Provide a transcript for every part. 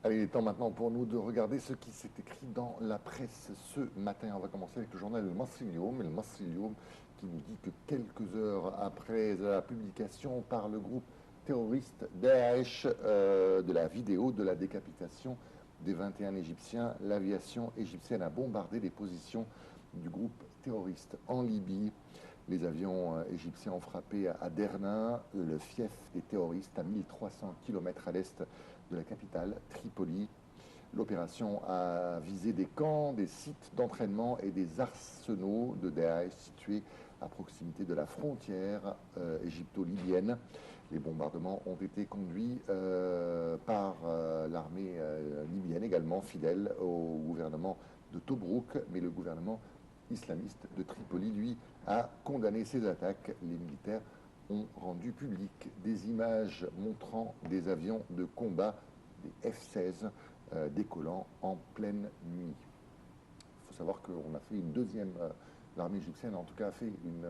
Allez, il est temps maintenant pour nous de regarder ce qui s'est écrit dans la presse ce matin. On va commencer avec le journal El Masri Lyoum. El Masri Lyoum qui nous dit que quelques heures après la publication par le groupe terroriste Daesh de la vidéo de la décapitation des 21 Égyptiens, l'aviation égyptienne a bombardé les positions du groupe terroriste en Libye. Les avions égyptiens ont frappé à Derna, le fief des terroristes, à 1300 km à l'est de la capitale, Tripoli. L'opération a visé des camps, des sites d'entraînement et des arsenaux de Daesh situés à proximité de la frontière égypto-libyenne. Les bombardements ont été conduits par l'armée libyenne également, fidèle au gouvernement de Tobrouk, mais le gouvernement islamiste de Tripoli, lui, a condamné ces attaques. Les militaires ont rendu public des images montrant des avions de combat, des F-16, décollant en pleine nuit. Il faut savoir qu'on a fait une deuxième, l'armée égyptienne en tout cas a fait une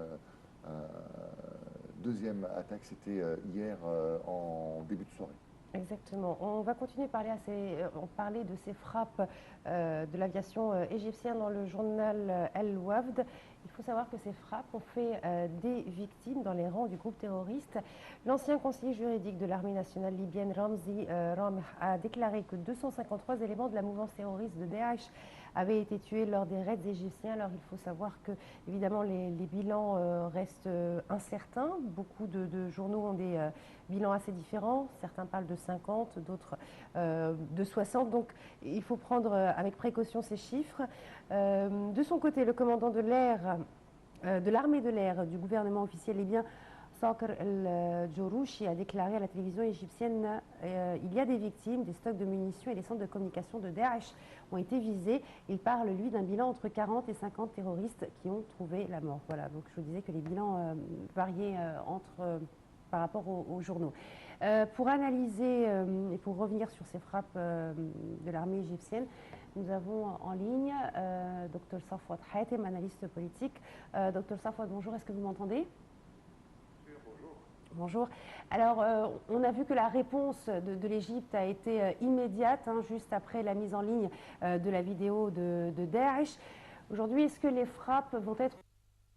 deuxième attaque, c'était hier en début de soirée. Exactement. On va continuer à parler de ces frappes de l'aviation égyptienne dans le journal El Wafd. Il faut savoir que ces frappes ont fait des victimes dans les rangs du groupe terroriste. L'ancien conseiller juridique de l'armée nationale libyenne, Ramzi Ramh, a déclaré que 253 éléments de la mouvance terroriste de Daesh avaient été tués lors des raids égyptiens. Alors il faut savoir que, évidemment, les bilans restent incertains. Beaucoup de journaux ont des bilans assez différents. Certains parlent de 50, d'autres de 60. Donc il faut prendre avec précaution ces chiffres. De son côté, le commandant de l'air, de l'armée de l'air du gouvernement officiel libyen, Sakr el-Jourouchi, a déclaré à la télévision égyptienne il y a des victimes, des stocks de munitions et les centres de communication de Daesh ont été visés. Il parle, lui, d'un bilan entre 40 et 50 terroristes qui ont trouvé la mort. Voilà, donc je vous disais que les bilans variaient par rapport aux journaux. Pour analyser et pour revenir sur ces frappes de l'armée égyptienne, nous avons en ligne Dr Safwat Hatem, analyste politique. Dr Safwat, bonjour, est-ce que vous m'entendez? Bonjour. Bonjour. Alors, on a vu que la réponse de l'Égypte a été immédiate, juste après la mise en ligne de la vidéo de Daesh. Aujourd'hui, est-ce que les frappes vont être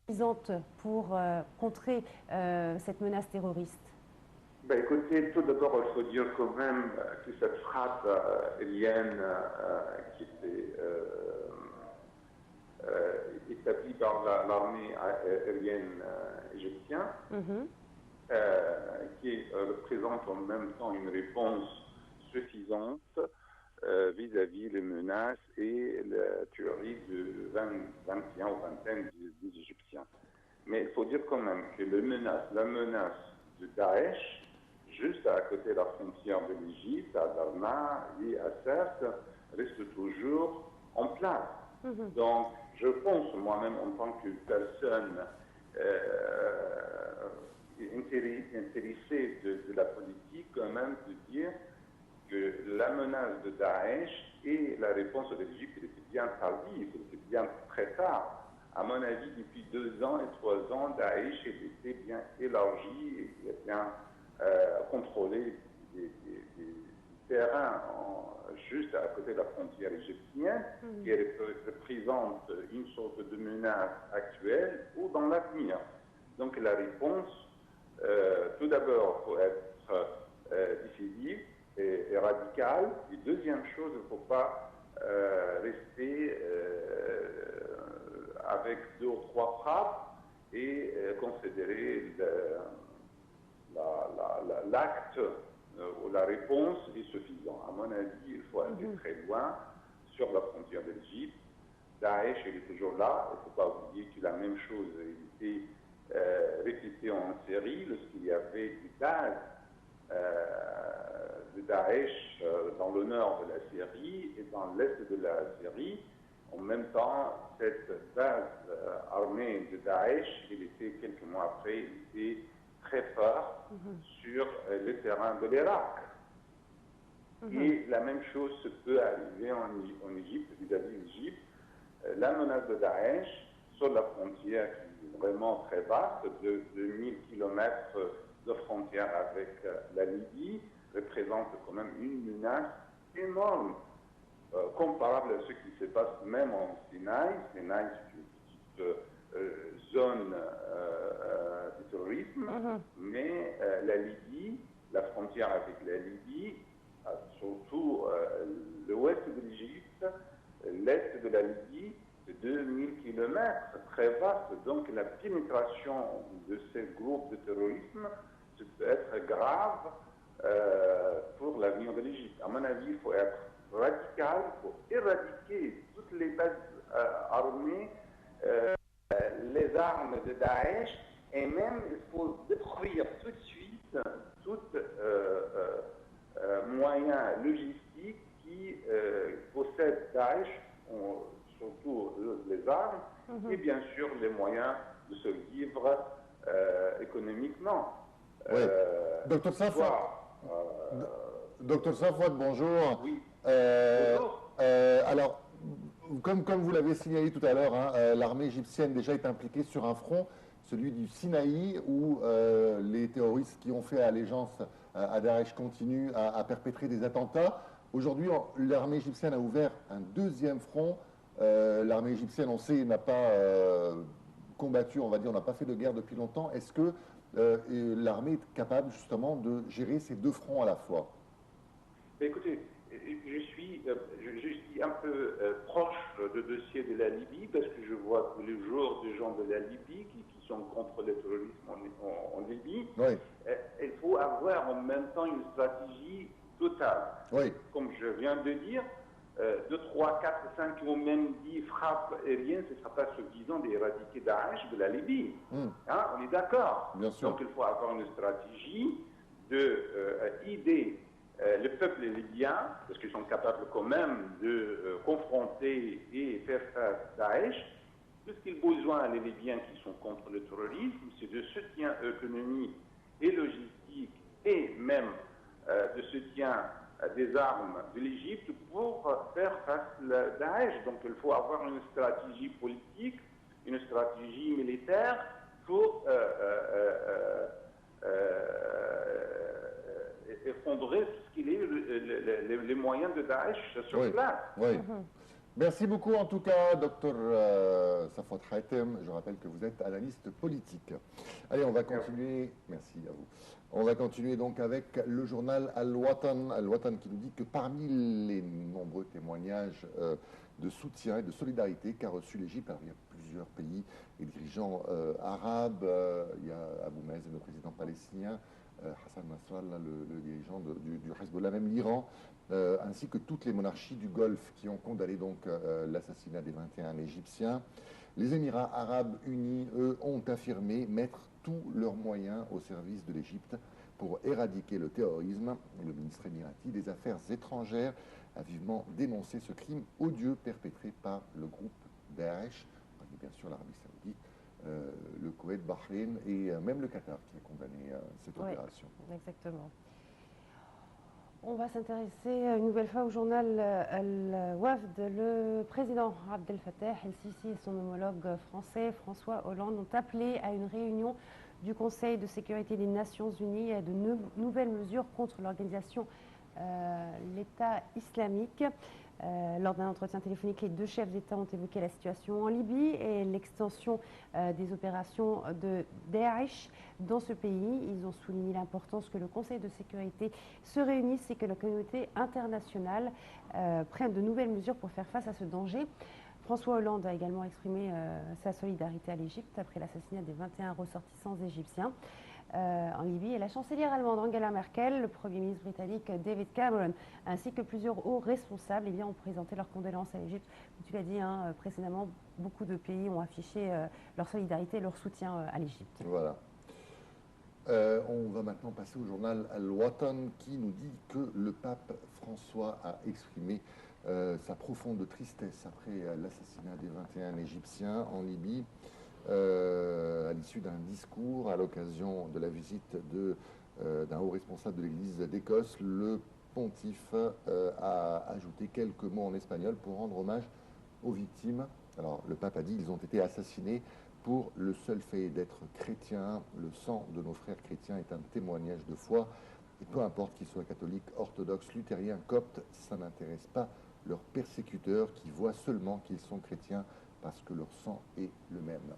suffisantes pour contrer cette menace terroriste? Ben, écoutez, tout d'abord, il faut dire quand même que cette frappe aérienne qui était établie par l'armée aérienne égyptienne, qui représente en même temps une réponse suffisante vis-à-vis les menaces et la tuerie de 21 ou vingtaine des Égyptiens. Mais il faut dire quand même que la menace de Daesh, juste à côté de la frontière de l'Égypte, à Darna et à Sète, reste toujours en place. Donc, je pense moi-même en tant que personne intéressée de la politique, quand même, de dire que la menace de Daesh et la réponse de l'Égypte était bien tardive, était bien très tard. À mon avis, depuis 2 ans et 3 ans, Daesh était bien élargi et bien contrôlé des terrains juste à côté de la frontière égyptienne, qui représente une sorte de menace actuelle ou dans l'avenir. Donc la réponse, tout d'abord, faut être décisive et radicale. Et deuxième chose, il ne faut pas rester avec 2 ou 3 frappes et considérer l'acte ou la réponse est suffisant. À mon avis, il faut aller très loin sur la frontière de l'Égypte. Daesh, il est toujours là. Il ne faut pas oublier que la même chose a été répétée en série lorsqu'il y avait des bases de Daesh dans le nord de la Syrie et dans l'est de la Syrie. En même temps, cette base armée de Daesh, il était quelques mois après, il était très fort sur le terrain de l'Irak. Et la même chose se peut arriver en Égypte, vis-à-vis de l'Égypte. La menace de Daesh sur la frontière qui est vraiment très vaste, de 2000 km de frontière avec la Libye, représente quand même une menace énorme, comparable à ce qui se passe même en Sinaï. Sinaï, c'est une petite zone de terrorisme, mais la Libye, la frontière avec la Libye, surtout l'ouest de l'Égypte, l'est de la Libye, de 2000 km, très vaste. Donc la pénétration de ces groupes de terrorisme peut être grave pour l'avenir de l'Égypte. À mon avis, il faut être radical, il faut éradiquer toutes les bases armées, les armes de Daesh, et même il faut détruire tout de suite tout moyen logistique qui possède Daesh, surtout les armes, et bien sûr les moyens de se vivre économiquement. Oui. Docteur Safwat, Docteur Safwat, bonjour. Oui. Bonjour. Alors, comme vous l'avez signalé tout à l'heure, hein, l'armée égyptienne déjà est impliquée sur un front, celui du Sinaï, où les terroristes qui ont fait allégeance à Daesh continuent à perpétrer des attentats. Aujourd'hui, l'armée égyptienne a ouvert un deuxième front. L'armée égyptienne, on sait, n'a pas combattu, on va dire, on n'a pas fait de guerre depuis longtemps. Est-ce que l'armée est capable justement de gérer ces deux fronts à la fois? Écoutez, je suis un peu proche du dossier de la Libye parce que je vois tous les jours des gens de la Libye qui sont contre le terrorisme en Libye. Oui. Il faut avoir en même temps une stratégie totale. Oui. Comme je viens de dire, 2, 3, 4, 5 qui ont même dit frappe aérienne, ce ne sera pas suffisant d'éradiquer Daesh de la Libye. Hein, on est d'accord. Bien sûr. Donc il faut avoir une stratégie d'aider le peuple libyen, parce qu'ils sont capables quand même de confronter et faire face à Daesh. Tout ce qu'ils ont besoin, les Libyens qui sont contre le terrorisme, c'est de soutien économique et logistique et même de soutien des armes de l'Égypte pour faire face à Daesh. Donc il faut avoir une stratégie politique, une stratégie militaire pour effondrer tout ce qu'il est les moyens de Daesh sur place. Oui. Merci beaucoup en tout cas, docteur Safwat Hatem. Je rappelle que vous êtes analyste politique. Allez, on va continuer. Merci à vous. On va continuer donc avec le journal Al-Watan. Al-Watan qui nous dit que parmi les nombreux témoignages de soutien et de solidarité qu'a reçu l'Égypte, il y a plusieurs pays et dirigeants arabes. Il y a Abou Mazen, le président palestinien, Hassan Nasrallah, le dirigeant du Hezbollah, même l'Iran, ainsi que toutes les monarchies du Golfe qui ont condamné donc l'assassinat des 21 Égyptiens. Les Émirats arabes unis, eux, ont affirmé mettre tous leurs moyens au service de l'Égypte pour éradiquer le terrorisme. Le ministre émirati des Affaires étrangères a vivement dénoncé ce crime odieux perpétré par le groupe Daesh, et bien sûr l'Arabie saoudite, le Koweït, Bahreïn et même le Qatar qui a condamné cette opération. Exactement. On va s'intéresser une nouvelle fois au journal Al-Wafd. Le président Abdel Fattah el-Sisi et son homologue français François Hollande ont appelé à une réunion du Conseil de sécurité des Nations Unies et de nouvelles mesures contre l'organisation l'État islamique. Lors d'un entretien téléphonique, les deux chefs d'État ont évoqué la situation en Libye et l'extension des opérations de Daesh dans ce pays. Ils ont souligné l'importance que le Conseil de sécurité se réunisse et que la communauté internationale prenne de nouvelles mesures pour faire face à ce danger. François Hollande a également exprimé sa solidarité à l'Égypte après l'assassinat des 21 ressortissants égyptiens en Libye, et la chancelière allemande Angela Merkel, le Premier ministre britannique David Cameron, ainsi que plusieurs hauts responsables ont présenté leurs condoléances à l'Égypte. Comme tu l'as dit précédemment, beaucoup de pays ont affiché leur solidarité et leur soutien à l'Égypte. Voilà. On va maintenant passer au journal Al-Watan qui nous dit que le pape François a exprimé sa profonde tristesse après l'assassinat des 21 Égyptiens en Libye. À l'issue d'un discours à l'occasion de la visite d'un haut responsable de l'Église d'Écosse, le pontife a ajouté quelques mots en espagnol pour rendre hommage aux victimes. Alors, le pape a dit qu'ils ont été assassinés pour le seul fait d'être chrétiens. Le sang de nos frères chrétiens est un témoignage de foi Et peu importe qu'ils soient catholiques, orthodoxes, luthériens, coptes, ça n'intéresse pas leurs persécuteurs qui voient seulement qu'ils sont chrétiens parce que leur sang est le même.